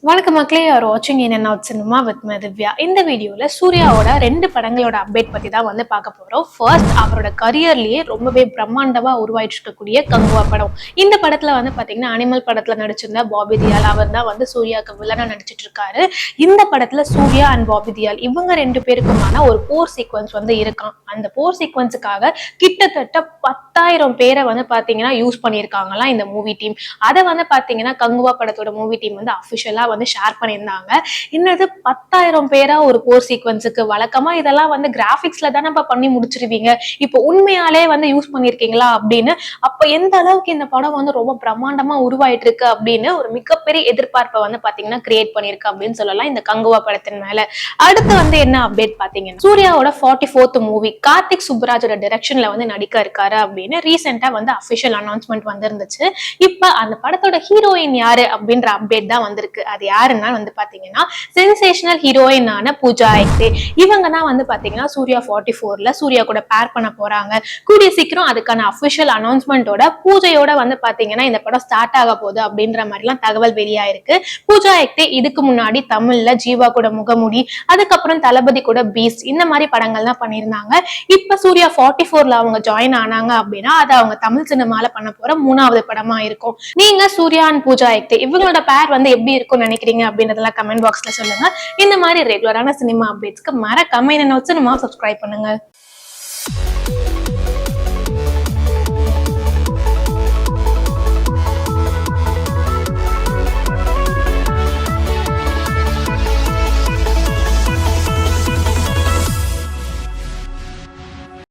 வணக்கம் மக்களே, ஆர் வாட்சிங் in and out cinema with Divya. இந்த வீடியோல சூர்யாவோட 2 படங்களோட அப்டேட் பத்தி தான் வந்து பார்க்க போறோம். ஃபர்ஸ்ட், அவரோட கரியர்லயே ரொம்பவே பிரம்மாண்டமா உருவாயிட்டு இருக்கக்கூடிய கங்குவா படம். இந்த படத்துல வந்து பாத்தீங்கன்னா அனிமல் படத்துல நடிச்சிருந்த பாபி தியால் அவர் தான் வந்து சூர்யாவுக்கு வில்லனா நடிச்சிட்டு இருக்காரு. இந்த படத்துல சூர்யா அண்ட் பாபி தியால் இவங்க 2 பேருக்குமான ஒரு போர் சீக்வன்ஸ் வந்து இருக்கான். அந்த போர் சீக்வன்ஸுக்காக கிட்டத்தட்ட 10,000 பேரை வந்து பாத்தீங்கன்னா யூஸ் பண்ணியிருக்காங்களாம் இந்த மூவி டீம். அதை வந்து பாத்தீங்கன்னா கங்குவா படத்தோட மூவி டீம் வந்து அபிஷியலா வந்து ஷேர் பண்ணியிருந்தாங்க. இன்னது 10,000 பேரா ஒரு போர் சீக்வன்ஸுக்கு. வழக்கமா இதெல்லாம் வந்து கிராபிக்ஸ்ல தானே பண்ணி முடிச்சிருவீங்க, இப்போ உண்மையாலே வந்து யூஸ் பண்ணிருக்கீங்களா அப்படின்னு. அப்ப எந்த அளவுக்கு இந்த படம் வந்து ரொம்ப பிரம்மாண்டமா உருவாயிட்டு இருக்கு அப்படின்னு ஒரு மிகப்பெரிய எதிர்பார்ப்பை வந்து பாத்தீங்கன்னா கிரியேட் பண்ணிருக்கு அப்படின்னு சொல்லலாம் இந்த கங்குவா படத்தின் மேல. அடுத்து வந்து என்ன அப்டேட் பாத்தீங்கன்னா, சூர்யாவோட 44th மூவி கார்த்திக் சுப்புராஜோட டைரக்ஷன்ல வந்து நடிக்க இருக்காரு அப்படின்னு ரீசெண்டா வந்து அபிஷியல் அனௌன்ஸ்மெண்ட் வந்திருந்துச்சு. இப்ப அந்த படத்தோட ஹீரோயின் யாரு அப்படின்ற அப்டேட் தான் வந்திருக்கு. அது யாருன்னா வந்து பாத்தீங்கன்னா சென்சேஷனல் ஹீரோயினான பூஜா ஹெக்டே. இவங்க தான் வந்து பாத்தீங்கன்னா சூர்யா 44ல சூர்யா கூட பேர் பண்ண போறாங்க. கூடிய சீக்கிரம் அதுக்கான அபிஷியல் அனௌன்ஸ்மெண்டோட பூஜையோட வந்து பாத்தீங்கன்னா இந்த படம் ஸ்டார்ட் ஆக போகுது அப்படின்ற மாதிரி எல்லாம் தகவல் வெளியாயிருக்கு. பூஜா ஹெக்டே இதுக்கு முன்னாடி தமிழ்ல ஜீவா கூட முகமுடி, அதுக்கப்புறம் தளபதி கூட பீஸ்ட், இந்த மாதிரி படங்கள் தான் பண்ணியிருந்தாங்க. இப்ப சூர்யா 44ல அவங்க ஜாயின் ஆனாங்க அப்படின்னா அது அவங்க தமிழ் சினிமால பண்ண போற 3வது படமா இருக்கும். நீங்க சூர்யா அண்ட் பூஜா ஹெக்டே இவங்களோட பேர் வந்து எப்படி இருக்கும் நினைக்கிறீங்க அப்படின்றதெல்லாம் கமெண்ட் பாக்ஸ்ல சொல்லுங்க. இந்த மாதிரி ரெகுலரான சினிமா அப்டேட்ஸ்க்கு மறக்காம என்ன சினிமா சப்ஸ்கிரைப் பண்ணுங்க.